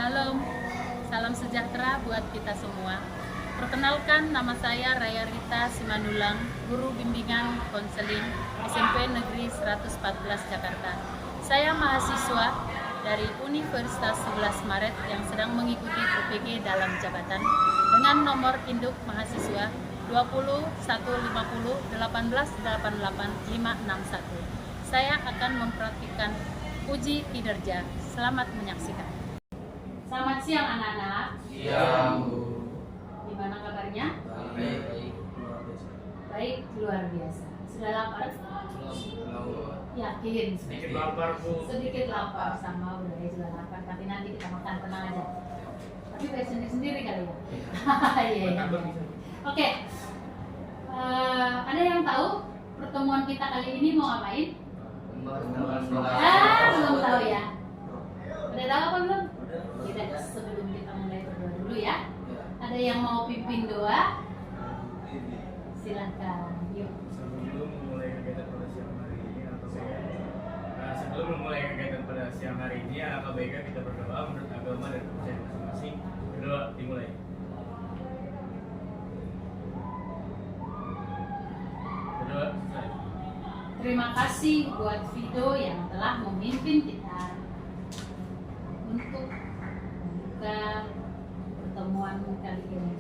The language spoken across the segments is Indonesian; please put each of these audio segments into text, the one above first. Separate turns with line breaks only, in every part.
Shalom, salam sejahtera buat kita semua. Perkenalkan, nama saya Raya Rita Simanulang, Guru Bimbingan Konseling SMP Negeri 114 Jakarta. Saya mahasiswa dari Universitas 11 Maret yang sedang mengikuti UPG dalam jabatan dengan nomor induk mahasiswa 20 150 18 88 561. Saya akan mempraktikkan uji kinerja. Selamat menyaksikan. Selamat siang anak-anak.
Siang, Bu.
Gimana kabarnya?
Baik.
Baik, luar biasa. Sudah lapar? Yakin?
Sedikit lapar, Bu.
Sedikit lapar, sama udah juga lapar. Tapi nanti kita makan, tenang aja. Tapi bayar sendiri kali ya? Iya. Oke. Ada yang tahu pertemuan kita kali ini mau ngapain? Belum tahu ya. Udah tahu apa belum? Tidak, sebelum kita mulai berdoa dulu ya. Ada yang mau pimpin doa? Silakan. Yuk.
Sebelum memulai kegiatan pada siang hari ini, alangkah baiknya kita berdoa menurut agama dan kepercayaan masing-masing. Berdoa dimulai. Berdoa selesai.
Terima kasih buat Fido yang telah memimpin kita untuk membuka pertemuan kali ini.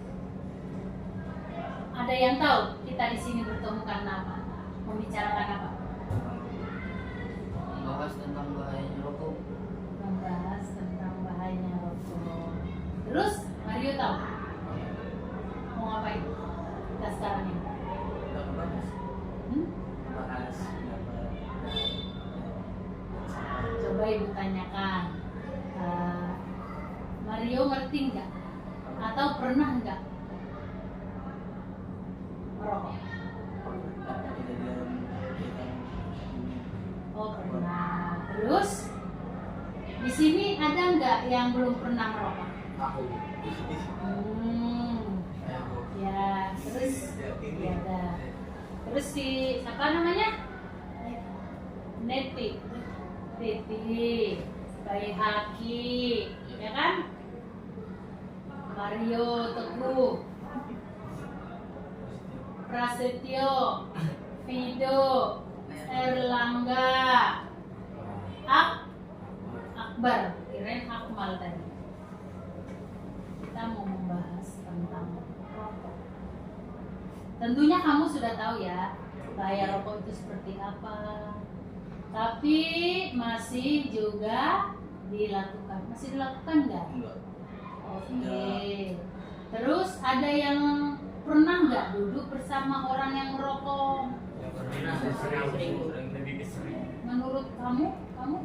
Ada yang tahu kita di sini bertemu karena apa? Membicarakan apa?
Membahas tentang bahayanya rokok.
Membahas tentang bahayanya rokok. Terus Mario tahu mau ngapain kita sekarang ini? Coba ibu tanyakan, Mario ngerti nggak? Atau pernah nggak merokok? Oh pernah. Terus di sini ada nggak yang belum pernah merokok?
Aku.
Ya terus ya ada. Terus si siapa namanya? Neti, Bayi Haki, ya kan? Mario Teguh, Prasetyo, Fido, Erlangga, Akbar, kirain Akmal tadi. Kita mau membahas tentang rokok. Tentunya kamu sudah tahu ya bahaya rokok itu seperti apa. Tapi masih juga dilakukan. Masih dilakukan nggak?
Enggak.
Oke. Terus ada yang pernah nggak duduk bersama orang yang merokok?
Sering lebih sering.
Menurut kamu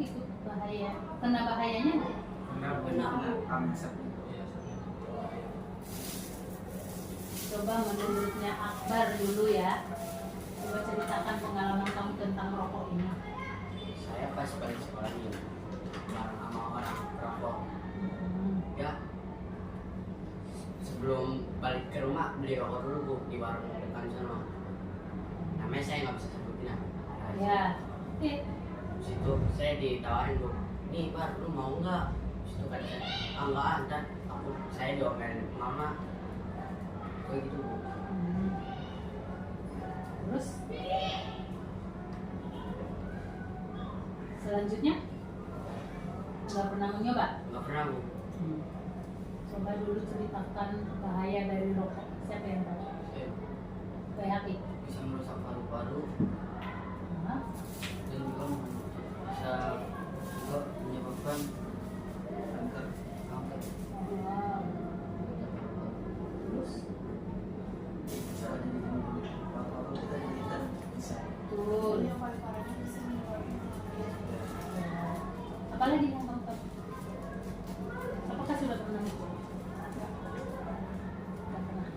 ikut bahaya, kena bahayanya nggak? Coba menurutnya Akbar dulu ya. Coba ceritakan pengalaman kamu tentang rokok ini.
Saya pas balik sekolah ini bareng sama orang rokok. Ya. Sebelum balik ke rumah beli rokok dulu Bu di warung depan sana. Namanya saya nggak bisa sebutin ya.
Ya.
Di situ saya ditawarin Bu, nih Bar lu mau nggak? Situ kan saya, enggak ada. Saya diomelin mama. Kayak gitu Bu.
Terus selanjutnya nggak pernah mencoba?
Nggak pernah Bu.
Coba dulu ceritakan bahaya dari rokok. Siapa yang tahu? Bayaki.
Bisa merusak paru-paru
Hah?
dan juga bisa juga menyebabkan kanker.
Wow. Terus?
Bisa jadi paru-paru kita jadi bisa.
Betul. Ya. Apalagi yang kamu tahu? Apakah sudah pernah mencoba? Tidak pernah.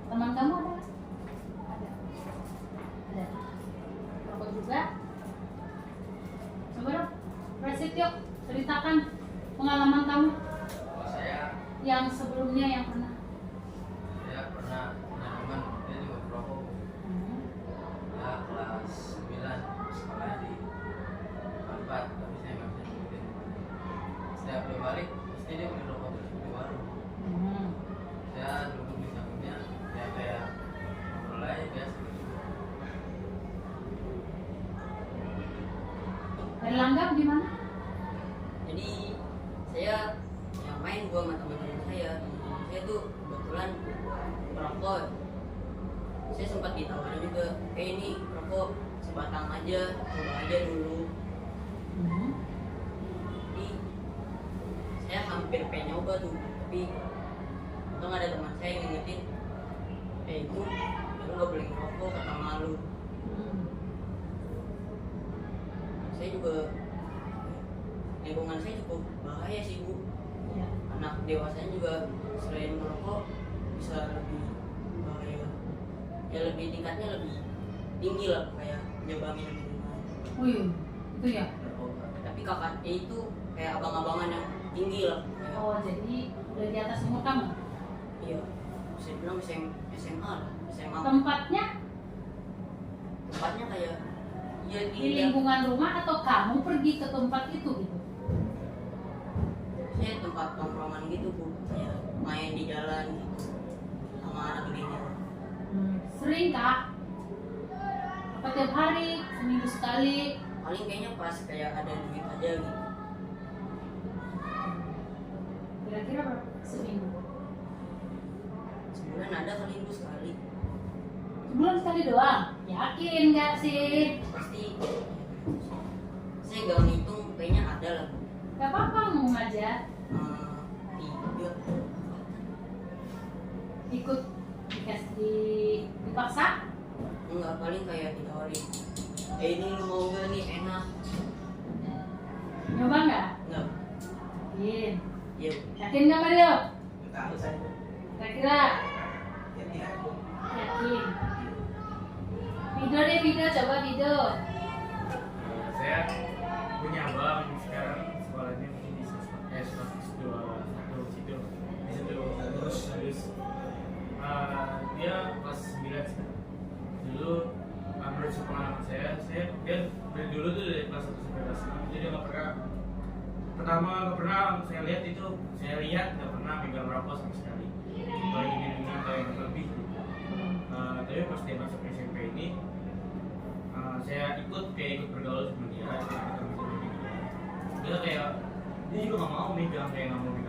Teman kamu ada? Ada. Ada. Rokok juga? Coba dong, Prasetyo, ceritakan pengalaman kamu
Saya
yang sebelumnya yang pernah.
pernah punya teman, dia juga merokok. Ya kelas 9 sekolah di 4, tapi saya nggak bisa sebutin. Setiap dia balik
Pasti dia beli rokok terus di warung.
Hmm.
Saya duduk di sampingnya, ya kayak ngobrol aja biasa.
Erlangga gimana?
Jadi saya yang main gua sama teman-teman saya tuh kebetulan merokok. Saya sempat ditawarin juga, ini rokok sebatang aja, coba aja dulu.
Hmm.
Jadi saya hampir pengen nyoba tuh, tapi untung ada teman saya yang ngingetin, itu lu gak boleh ngerokok, kata malu.
Hmm.
Saya juga lingkungan saya cukup bahaya sih Bu.
Ya.
Anak dewasanya juga selain merokok bisa lebih bahaya, ya lebih tingkatnya lebih tinggi lah, kayak nyoba minum-minuman
Wih, itu ya.
narkoba. Tapi kakaknya itu kayak abang-abangan yang tinggi lah, kayak,
Oh, jadi udah di atas umur kamu.
iya saya bilang SMA lah, SMA.
Tempatnya
Tempatnya kayak ya
di lingkungan rumah atau kamu pergi ke tempat itu gitu?
saya tempat tongkrongan gitu Bu, saya main di jalan gitu sama anak gedenya.
Sering kah? Apa tiap hari? Seminggu sekali?
Paling kayaknya pas kayak ada duit aja gitu.
Kira-kira berapa seminggu?
Sebulan ada kali Bu sekali.
Sebulan sekali doang? Yakin nggak sih?
Pasti saya gak ngitung, kayaknya ada lah Bu.
Gak apa-apa, ngomong aja.
3.
Ikut dipaksa?
Enggak, paling kayak ditawarin, ini lu mau gak nih, enak.
Nyoba nggak?
Enggak,
Yakin.
ya
Yakin nggak Mario?
Tahu saya.
Kira-kira? Yakin. Video deh, video, coba video.
Saya punya abang sekarang sekolahnya mungkin di S21 situ di situ terus dia kelas 9 sekarang. Dulu menurut pengalaman dia dari dulu tuh dari kelas 1 sampai kelas 6 jadi nggak pernah nggak pernah saya lihat nggak pernah megang rokok sama sekali, baru dengan atau yang lebih gitu. Tapi pas dia masuk SMP ini saya ikut bergaul sama dia kayak dia juga nggak mau megang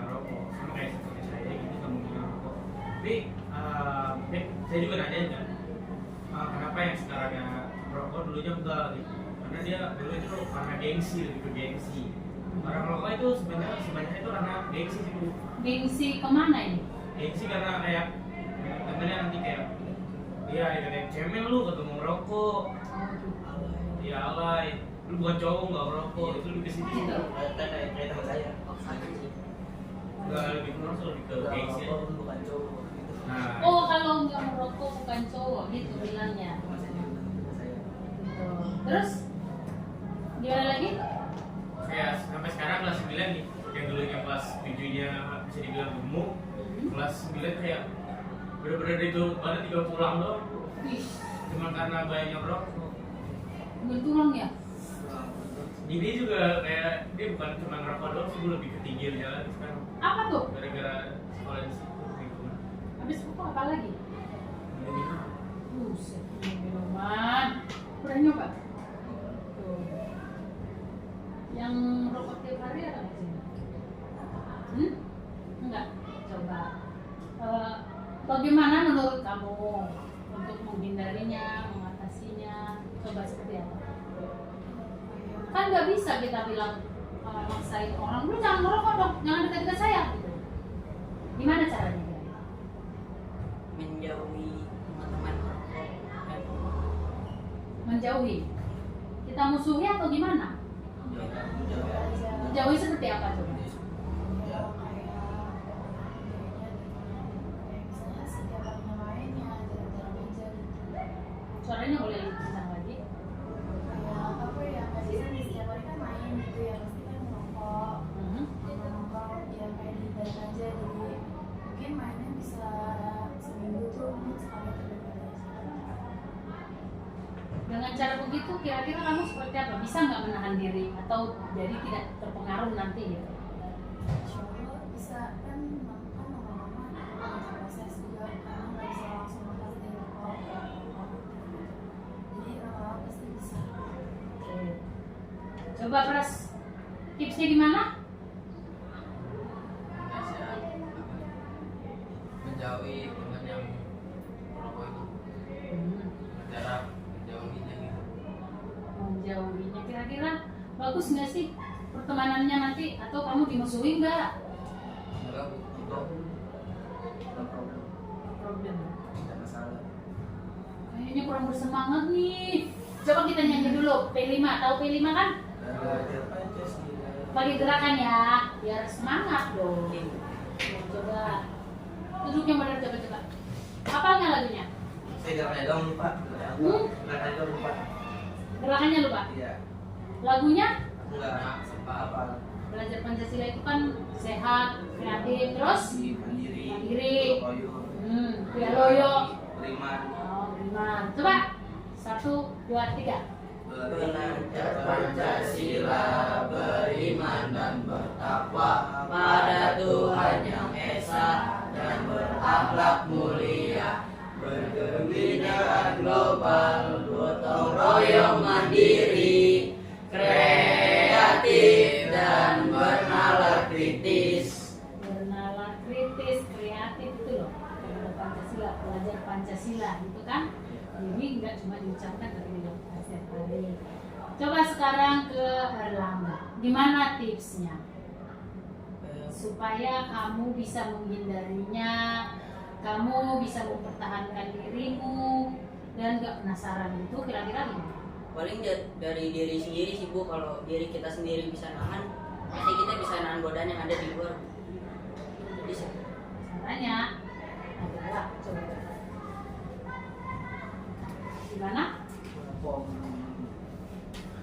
rokok sama kayak seperti saya gitu, nggak mau megang rokok. Tapi saya juga nanya kan kenapa yang sekarang rokok dulunya enggak gitu, karena dia dulu itu karena gengsi, lebih ke gengsi. Orang rokok itu sebenarnya itu karena gengsi sih Bu.
Gengsi kemana ini?
Gengsi karena kayak temennya nanti kayak iya kayak cemen lu ketemu ngerokok, ya alay, lu bukan cowok nggak ngerokok, itu lebih ke situ.
Gitu.
Kayak teman saya.
paksaan sih.
Nggak lebih ke ngerokok, lebih ke gengsi aja.
Rokok bukan cowok gitu.
Nah,
Oh, kalau nggak merokok bukan cowok gitu bilangnya.
Maksudnya saya.
Gitu. Terus gimana lagi?
kayak sampai sekarang kelas 9 nih, yang dulunya kelas 7-nya bisa dibilang gemuk, kelas 9 kayak bener-bener itu badan tinggal pulang doang,
Wih,
cuma karena banyak rokok.
bertulang ya?
Jadi juga kayak dia bukan cuma ngerokok doang sih, gue lebih ketinggian jalan sekarang
Apa tuh?
gara-gara sekolah di situ gitu.
Habis rokok apa lagi?
Minum.
Buset, minuman. Pernah nyoba? Tuh. Yang rokok tiap hari ada nggak sih? Enggak. Coba. Bagaimana menurut kamu untuk menghindarinya, mengatasinya? Coba seperti apa? Kan nggak bisa kita bilang maksain orang, lu jangan merokok dong, jangan dekat-dekat saya. Gitu. Gimana caranya?
Menjauhi teman-teman merokok dan
Menjauhi. Kita musuhi atau gimana? Menjauhi seperti apa coba? Suaranya boleh ditambah lagi. Dengan cara begitu kira-kira kamu seperti apa? Bisa nggak menahan diri atau jadi tidak terpengaruh nanti gitu? Coba Pras, tipsnya gimana?
Biasa menjauhi teman yang merokok itu, cara menjauhinya gitu.
Menjauhinya kira-kira bagus nggak sih pertemanannya nanti, atau kamu dimusuhin nggak?
Enggak bu,
Itu nggak problem,
Problem.
tidak masalah.
Kayaknya kurang bersemangat nih. Coba kita nyanyi dulu P5, tahu P5 kan?
Belajar Pancasila.
Bagi gerakan ya, biar semangat dong. Coba duduknya benar, coba. Hafalnya lagunya?
Saya gerakannya dong lupa. Gerakannya dong lupa.
Gerakannya lupa.
Iya.
Lagunya
Enggak sempat apa.
belajar Pancasila itu kan sehat, kreatif, terus
Mandiri.
Mandiri.
Loyo.
Ya loyo.
Beriman.
Oh, beriman. Coba 1, 2, 3.
Belajar Pancasila, beriman dan bertakwa pada Tuhan yang Esa dan berakhlak mulia, berkebudayaan global, gotong royong mandiri, kreatif dan bernalar kritis.
Bernalar kritis, kreatif itu loh. Belajar Pancasila, belajar Pancasila gitu kan. Jadi nggak cuma diucapkan tapi dilakukan setiap hari. Coba sekarang ke Erlangga. Gimana tipsnya supaya kamu bisa menghindarinya, kamu bisa mempertahankan dirimu dan nggak penasaran itu kira-kira gimana?
Paling dari diri sendiri sih Bu. Kalau diri kita sendiri bisa nahan, pasti kita bisa nahan godaan yang ada di luar. Bisa.
Caranya adalah coba gimana?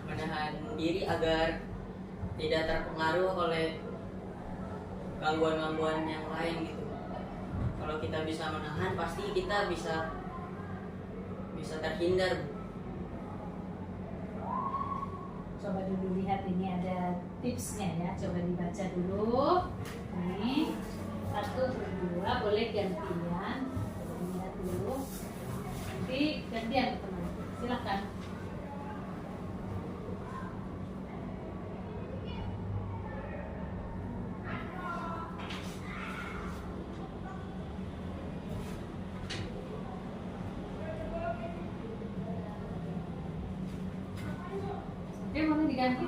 Menahan diri agar tidak terpengaruh oleh gangguan-gangguan yang lain gitu. Kalau kita bisa menahan, pasti kita bisa terhindar.
Coba dulu lihat, ini ada tipsnya ya. Coba dibaca dulu. Nih, 1, 2, boleh gantian. Coba dilihat dulu. Nanti gantian teman. Silakan. Oke, boleh diganti.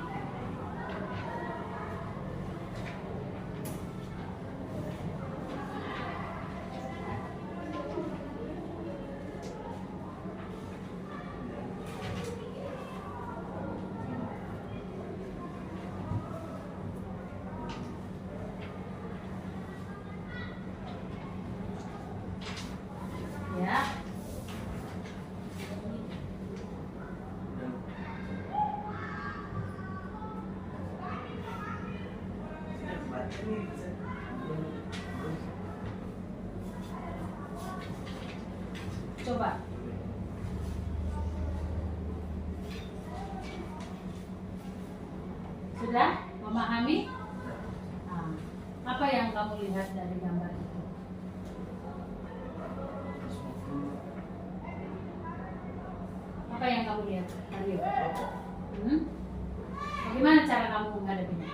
Ya. Coba. Sudah memahami? Nah, apa yang kamu lihat dari gambar itu? Apa yang kamu lihat, Aryo? Bagaimana cara kamu menghadapinya,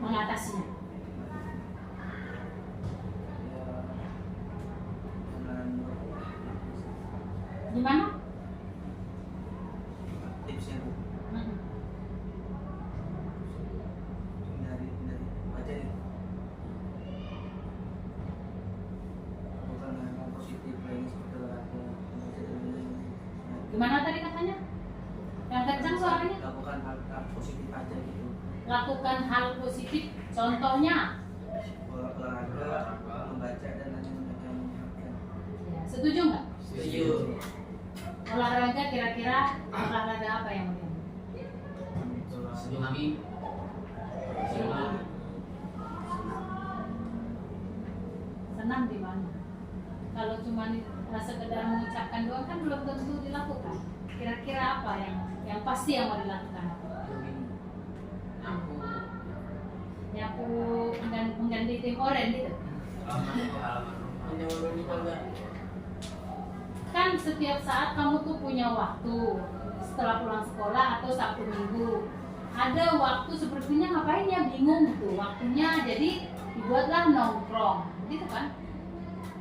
mengatasinya? Gimana?
Tipsnya Bu,
Hmm.
hindari baca ya. Bukan hal positif lain seperti olahraga, membaca dan lain-lain.
Gimana tadi katanya? Yang kencang suaranya?
Lakukan hal positif aja gitu.
Lakukan hal positif, contohnya?
Olahraga, membaca dan lain-lain.
Ya, setuju nggak?
Setuju.
Olahraga kira-kira olahraga apa yang mau?
Tsunami.
Senam di mana? Kalau cuma sekedar mengucapkan doang kan belum tentu dilakukan. Kira-kira apa yang pasti yang mau dilakukan?
Aku
Nyapu, mengganti tim oren gitu.
halaman rumah.
Kan setiap saat kamu tuh punya waktu setelah pulang sekolah atau Sabtu Minggu. ada waktu sepertinya ngapain ya, bingung tuh waktunya, jadi dibuatlah nongkrong gitu kan.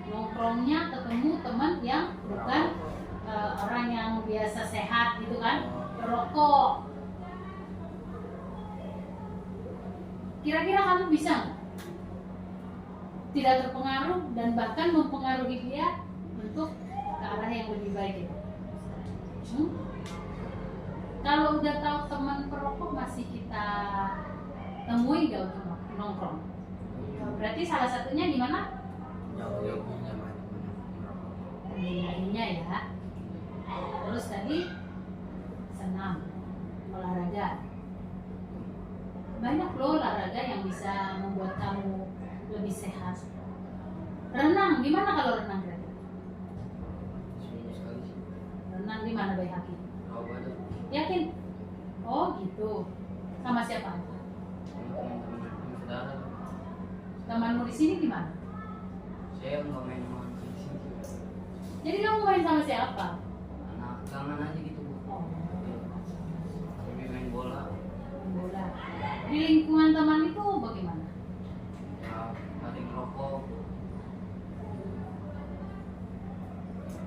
Nongkrongnya ketemu teman yang bukan orang yang biasa sehat gitu kan, perokok. Kira-kira kamu bisa nggak tidak terpengaruh dan bahkan mempengaruhi dia untuk ke arah yang lebih baik gitu? Kalau udah tahu teman perokok masih kita temui gak untuk nongkrong? Berarti salah satunya di mana?
Jauh-jauhnya banyak merokok.
Lainnya ya. Terus tadi senam, olahraga. Banyak loh olahraga yang bisa membuat kamu lebih sehat. Renang, gimana kalau renang berarti?
Seminggu sekali sih.
Renang di mana Bayi Haki?
Tahu ada
Yakin? Oh gitu. Sama siapa?
teman-teman saudara.
Temanmu di sini gimana?
Saya nggak main sama di sini.
Jadi kamu main sama siapa?
Anak kangen aja gitu Bu.
Oh,
Lebih main bola.
bola. Di lingkungan teman itu bagaimana?
Ya ada yang ngerokok.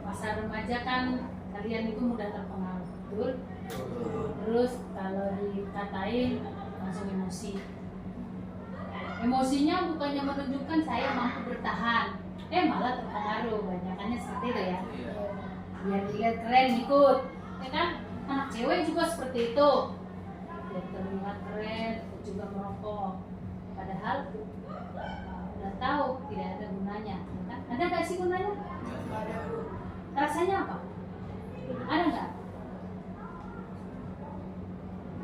Masa remaja kan kalian itu mudah terpengaruh, betul? Terus kalau dikatain langsung emosi. Emosinya bukannya menunjukkan saya mampu bertahan, malah terpengaruh. Banyakannya seperti itu ya.
Iya.
Biar dilihat keren ikut, ya kan? Anak cewek juga seperti itu. Biar terlihat keren, juga merokok. Padahal udah tahu tidak ada gunanya, ya kan? Ada nggak sih gunanya? Rasanya apa? Ada nggak?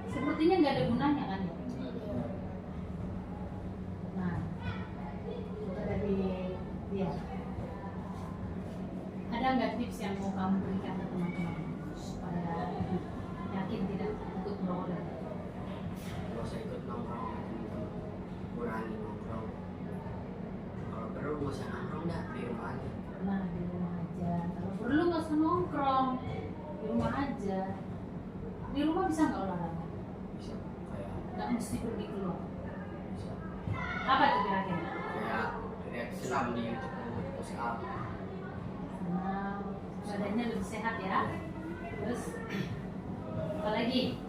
Sepertinya nggak ada gunanya kan ya? Nah, itu dari dia. Ada nggak tips yang mau kamu berikan ke teman-teman supaya lebih yakin tidak ikut merokok lagi?
Kalau saya ikut nongkrong sama teman-teman, kurangi nongkrong. Kalau perlu nggak usah nongkrong dah di rumah aja.
Nah, di rumah aja. Kalau perlu nggak usah nongkrong, di rumah aja. Di rumah bisa nggak olahraga?
Bisa kayak
Nggak mesti pergi keluar.
bisa
Apa tuh kira-kira?
kayak lihat senam di YouTube, push up.
Nah, badannya lebih sehat ya. Terus apa lagi?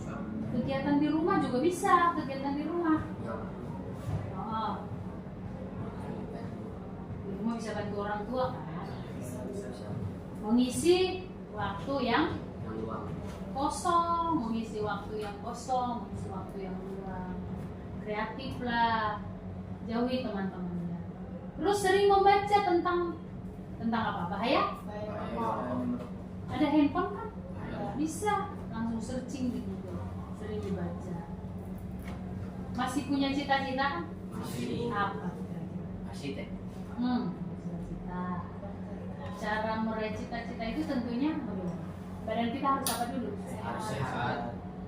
Kegiatan di rumah juga bisa. Kegiatan di rumah.
Ya,
Oh, di rumah bisa bantu orang tua kan?
bisa
Mengisi waktu yang
yang luang.
kosong, mengisi waktu yang kosong, mengisi waktu yang luang. Kreatif lah, jauhi teman-temannya. Terus sering membaca tentang apa? Bahaya? Ada handphone kan? Bisa langsung searching di Google, sering dibaca. Masih punya cita-cita kan?
Masih
Apa kira-kira?
masih teh.
Cita-cita. Cara meraih cita-cita itu tentunya bagaimana? Badan kita harus apa dulu?
Harus sehat.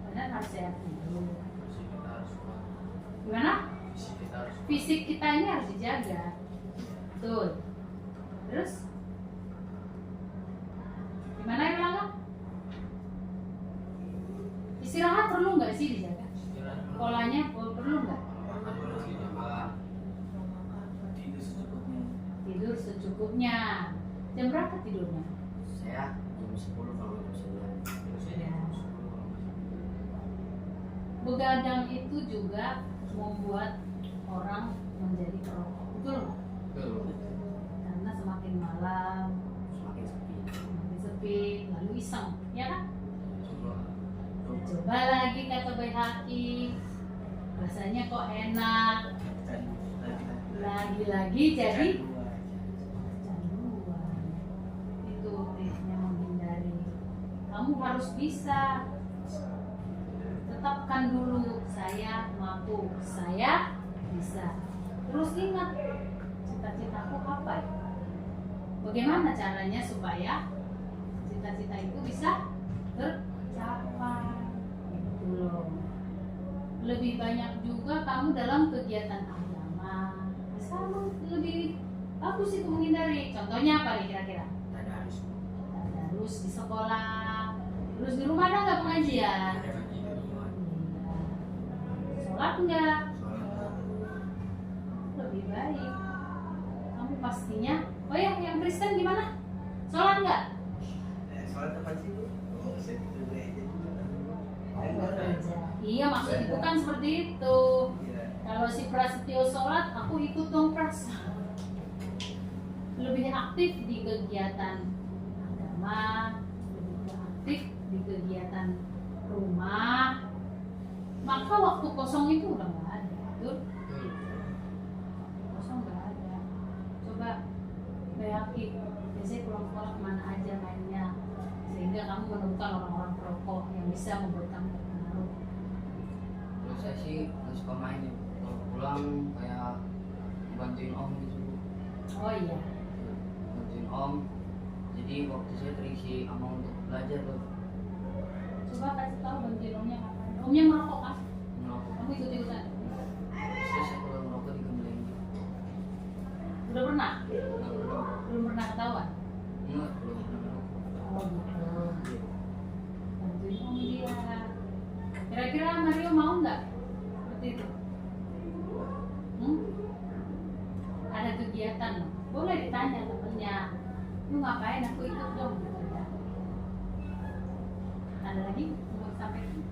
Badan harus sehat dulu.
Fisik kita harus kuat.
Gimana?
Fisik kita harus kuat.
Fisik kita ini harus dijaga. Betul. Terus? Gimana ya Langga? Istirahat perlu nggak sih dijaga?
Istirahat.
Polanya perlu nggak?
Makan dulu makan.
Tidur secukupnya. Jam berapa tidurnya?
Saya jam 10 kalau itu saya.
Begadang itu juga membuat orang menjadi perokok. Betul nggak?
Betul.
Karena semakin malam,
Semakin sepi.
semakin sepi, lalu iseng, ya kan?
Coba.
Coba lagi kata Bayi Haki, rasanya kok enak. Lagi-lagi jadi kecanduan. Itu tipsnya menghindari. Kamu harus bisa tetapkan dulu, saya mampu, saya bisa. Terus ingat, cita-citaku apa ya? Bagaimana caranya supaya cita-cita itu bisa tercapai? Gitu loh. Lebih banyak juga kamu dalam kegiatan agama, bisa lebih bagus itu menghindari. Contohnya apa nih kira-kira?
Tadarus.
Tadarus di sekolah, terus di rumah ada nggak pengajian?
Ada lagi di luar.
Iya. Sholat nggak?
Sholat.
Lebih baik. Kamu pastinya. Oh ya, yang Kristen gimana? Sholat nggak?
Soal apa sih bu? Oh, saya itu gereja juga.
Iya, maksudku kan seperti itu.
Iya.
Kalau si Prasetyo sholat, aku ikut dong Pras. Lebih aktif di kegiatan agama, lebih aktif di kegiatan rumah. Maka waktu kosong itu udah nggak ada, betul? Kosong nggak ada. Coba bayangin, biasanya pulang sekolah kemana aja mainnya, sehingga kamu menemukan orang-orang perokok yang bisa membuat kamu terpengaruh.
Terus saya sih nggak suka main ya. Kalau pulang kayak bantuin om gitu.
Oh iya.
Bantuin om. Jadi waktu saya terisi sama untuk belajar tuh.
Coba kasih tahu bantuin omnya ngapain. Omnya merokok kan?
Merokok.
Kamu ikut-ikutan?
Terus saya kalau merokok digembleng.
Udah pernah?
Nggak pernah.
Belum pernah ketahuan?
Enggak, belum pernah merokok.
Oh gitu. Bantuin om dia. Kira-kira Mario mau nggak seperti itu? Ada kegiatan, boleh ditanya temennya. Lu ngapain? Aku ikut dong. Gitu ya. Ada lagi mau sampaikan?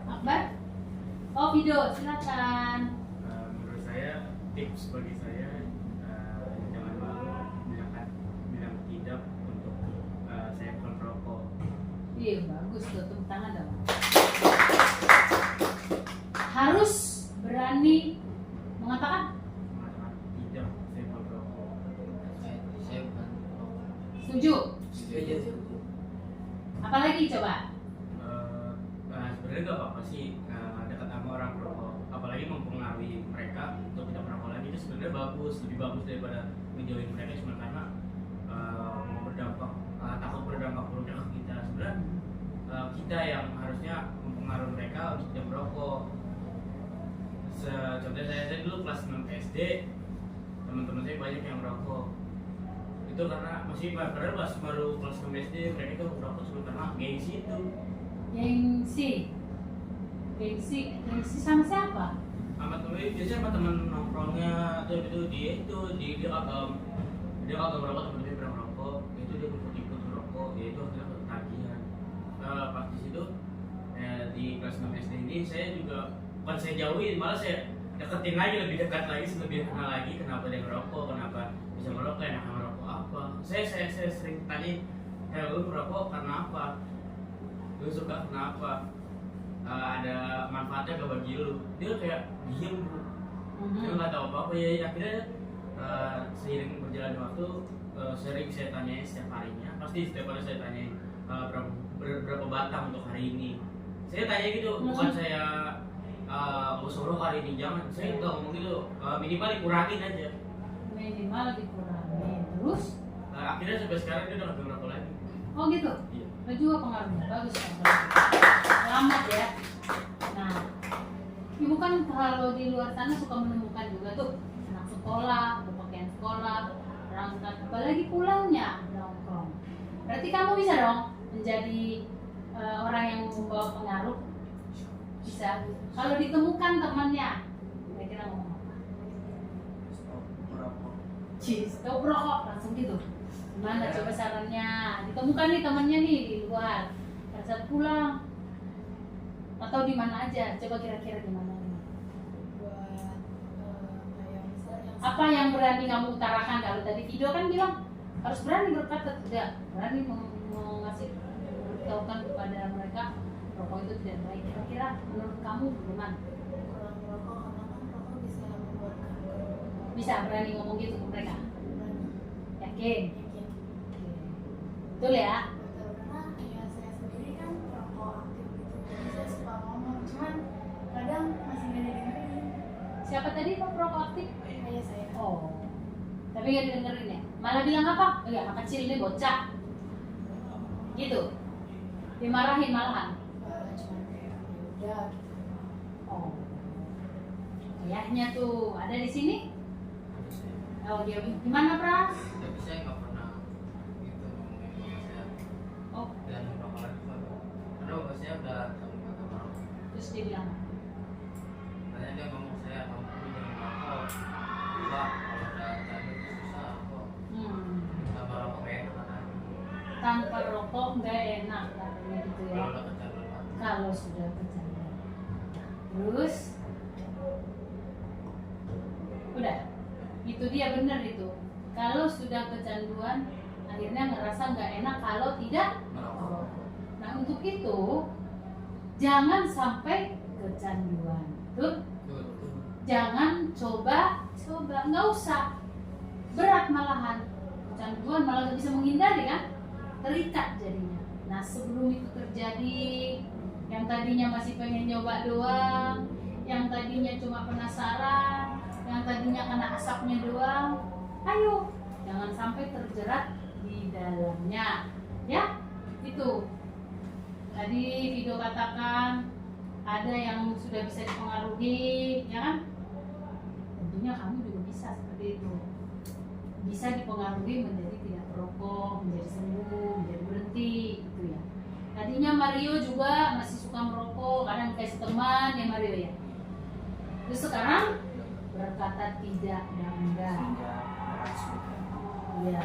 Akbar? Oh video, silakan.
Menurut saya tips bagi saya jangan malu bilang tidak untuk saya bukan perokok.
Iya bagus tuh, tepuk tangan dong. Harus berani mengatakan
Mengatakan tidak saya bukan perokok.
Saya bukan merokok.
setuju.
Setuju.
Apalagi coba?
Sebenarnya gak apa-apa sih dekat sama orang perokok, apalagi mempengaruhi mereka untuk tidak merokok lagi, itu sebenarnya bagus, lebih bagus daripada menjauhin mereka cuma karena mau berdampak takut berdampak buruknya ke kita. Sebenarnya kita yang harusnya mempengaruhi mereka untuk tidak merokok. Contohnya saya dulu kelas 6 SD, teman-teman saya banyak yang merokok. Itu karena masih padahal pas baru kelas 6 SD, mereka itu merokok cuma karena gengsi itu. Gengsi sama siapa? Sama temen, biasanya sama temen nongkrongnya tuh dia kagak merokok, temen dia pernah merokok, itu dia ikut merokok, ya itu akhirnya ketagihan. Pas di situ di kelas 6 SD ini saya juga bukan saya jauhin, malah saya deketin lagi, lebih dekat lagi, lebih kenal lagi kenapa dia merokok, kenapa bisa merokok, enak merokok apa. Saya sering tanya, lu merokok karena apa? Lu suka kenapa? Ada manfaatnya gak bagi lu? Dia kayak diem bro, dia nggak tahu apa-apa. Ya akhirnya seiring berjalan waktu sering saya tanyain setiap harinya, pasti setiap hari saya tanyain berapa batang untuk hari ini. Saya tanya gitu, bukan saya suruh hari ini, jangan. Saya nggak ngomong gitu, minimal dikurangin aja.
Minimal dikurangin. Terus?
Akhirnya sampai sekarang dia udah nggak merokok lagi.
Oh gitu?
Iya.
Itu juga pengaruhnya, bagus kan? Selamat ya. Nah, ibu kan kalau di luar sana suka menemukan juga tuh anak sekolah, berpakaian sekolah, berangkat, apalagi pulangnya nongkrong. Berarti kamu bisa dong menjadi orang yang membawa pengaruh. Bisa. Kalau ditemukan temannya, kira-kira ngomong apa?
Stop merokok.
Stop rokok, langsung gitu. Gimana coba sarannya? Ditemukan nih temannya nih di luar, pada saat pulang atau di mana aja? Coba kira-kira gimana nih? Apa yang berani kamu utarakan? Kalau tadi video kan bilang harus berani berkata tidak, berani mengasih beritahukan kepada mereka rokok itu tidak baik. Kira-kira menurut kamu gimana?
Kurang merokok karena kan rokok bisa membuat kanker.
Bisa berani ngomong gitu ke mereka?
Berani.
Yakin?
Yakin.
Betul ya?
Betul, karena ya saya sendiri kan perokok aktif gitu. Jadi saya suka ngomong, cuman kadang masih nggak didengerin.
Siapa tadi Pak perokok aktif?
Ayah saya.
Oh, tapi nggak didengerin ya? Malah bilang apa? Oh ya, anak kecil ini bocah. Gitu. Dimarahin malahan.
Cuman kayak ya udah gitu.
Oh. Ayahnya tuh ada di sini? Oh, dia gimana, Pras?
Tapi saya nggak pernah gitu ngomongin bapak saya
Oh,
dan merokok lagi karena bapak saya udah tahu kata merokok.
terus dia bilang,
dia ngomong saya mampu dengan rokok. Dua kalau ada candu itu susah kok. Tambah rokok enak katanya.
Tanpa rokok nggak enak katanya gitu ya.
Kalau udah kecanduan.
Kalau sudah kecanduan. Terus udah, itu dia benar itu. Kalau sudah kecanduan, akhirnya ngerasa nggak enak kalau tidak merokok. Nah untuk itu jangan sampai kecanduan, tuh. Jangan coba nggak usah berat malahan. Kecanduan malah nggak bisa menghindari kan, terikat jadinya. Nah sebelum itu terjadi, yang tadinya masih pengen nyoba doang, yang tadinya cuma penasaran, yang tadinya kena asapnya doang, ayo jangan sampai terjerat di dalamnya, ya. Itu tadi video katakan ada yang sudah bisa dipengaruhi, ya kan? Tentunya kamu juga bisa seperti itu, bisa dipengaruhi menjadi tidak perokok, menjadi sembuh, menjadi berhenti, gitu ya. Tadinya Mario juga masih suka merokok, kadang dikasih teman ya Mario ya. Terus sekarang berkata tidak dan enggak. Iya,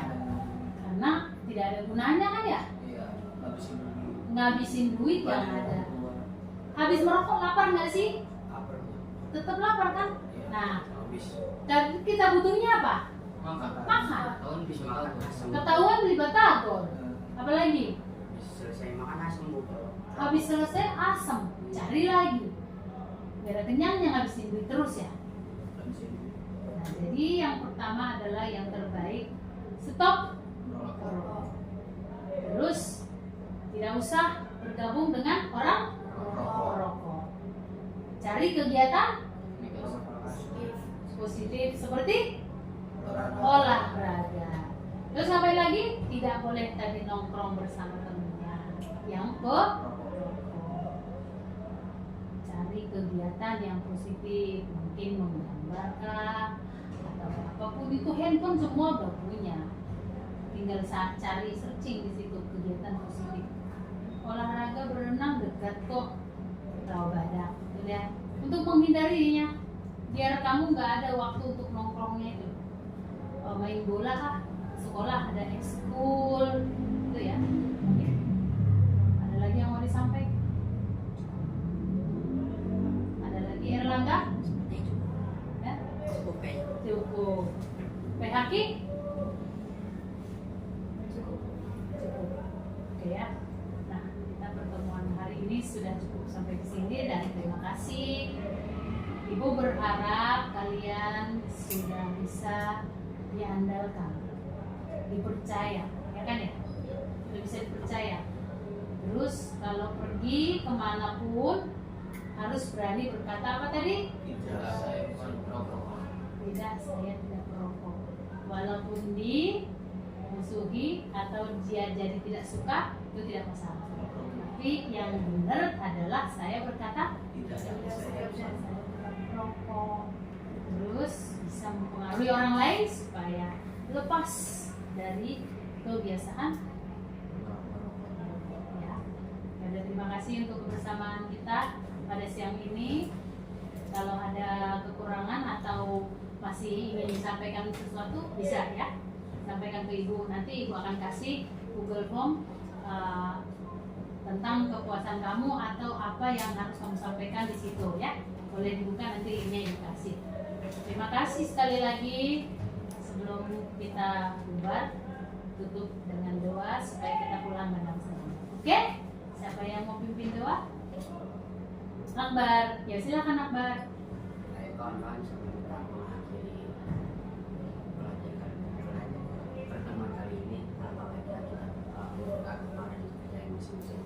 karena tidak ada gunanya kan ya?
Iya, ngabisin dulu.
Ngabisin duit yang ada. Habis merokok lapar nggak sih?
Lapar.
Tetap lapar kan?
Iya,
Nah,
habis.
dan kita butuhnya apa? Makan.
Tahun bisa makan asam.
Ketahuan beli batagor. Apalagi?
Selesai makan asam bu.
Habis selesai asam, cari lagi. Biar kenyangnya ngabisin duit terus ya.
Ngabisin dulu.
Nah, jadi yang pertama adalah yang terbaik, stop
Merokok.
merokok. Terus tidak usah bergabung dengan orang merokok. Cari kegiatan positif seperti olahraga. Terus ngapain lagi? Tidak boleh tadi nongkrong bersama temannya yang perokok. Cari kegiatan yang positif, mungkin menggambarkah atau apapun itu, handphone semua udah punya. Tinggal saat cari searching di situ kegiatan positif. Olahraga berenang dekat kok, rawa badak, udah. Untuk menghindarinya, biar kamu nggak ada waktu untuk nongkrongnya itu. Main bola kah? Sekolah ada ekskul, gitu ya. Oke. Ada lagi yang mau disampaikan? Ada lagi Erlangga?
Seperti itu.
Ya?
Cukup kayaknya.
Cukup. PHK?
Cukup.
Cukup. Oke ya. Nah, kita pertemuan hari ini sudah cukup sampai di sini dan terima kasih. Ibu berharap kalian sudah bisa diandalkan, dipercaya, ya kan ya? Sudah bisa dipercaya. Terus kalau pergi kemanapun harus berani berkata apa tadi?
Tidak, saya bukan merokok.
Tidak, saya tidak perokok. Walaupun dimusuhi atau dia jadi tidak suka, itu tidak masalah. Tapi yang benar adalah saya berkata
Tidak,
saya
saya
bukan perokok. Terus bisa mempengaruhi orang lain supaya lepas dari kebiasaan ya. Dan terima kasih untuk kebersamaan kita pada siang ini. Kalau ada kekurangan atau masih ingin disampaikan sesuatu bisa ya, sampaikan ke ibu. Nanti ibu akan kasih Google Form tentang kepuasan kamu atau apa yang harus kamu sampaikan di situ ya. Boleh dibuka, nanti linknya ibu kasih. Terima kasih sekali lagi. Sebelum kita bubar, tutup dengan doa supaya kita pulang dengan selamat. Oke? Siapa yang mau pimpin doa? Akbar, ya silakan Akbar.
Baik kawan-kawan, sebelum kita mengakhiri pertemuan kali ini, apa baiknya kita berdoa kepada kita yang masing-masing.